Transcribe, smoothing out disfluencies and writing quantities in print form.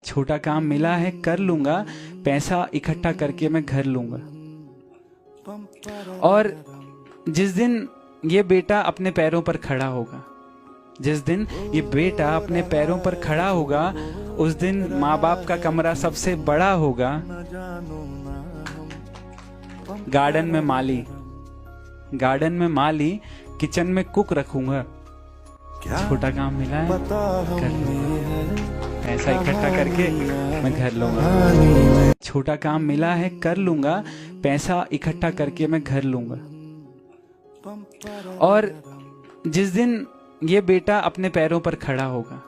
छोटा काम मिला है कर लूंगा, पैसा इकट्ठा करके मैं घर लूंगा। और जिस दिन ये बेटा अपने पैरों पर खड़ा होगा, जिस दिन ये बेटा अपने पैरों पर खड़ा होगा, उस दिन माँ बाप का कमरा सबसे बड़ा होगा। गार्डन में माली, गार्डन में माली, किचन में कुक रखूंगा। छोटा काम मिला है कर लूंगा, पैसा इकट्ठा करके मैं घर लूंगा। छोटा काम मिला है कर लूंगा, पैसा इकट्ठा करके मैं घर लूंगा। और जिस दिन ये बेटा अपने पैरों पर खड़ा होगा,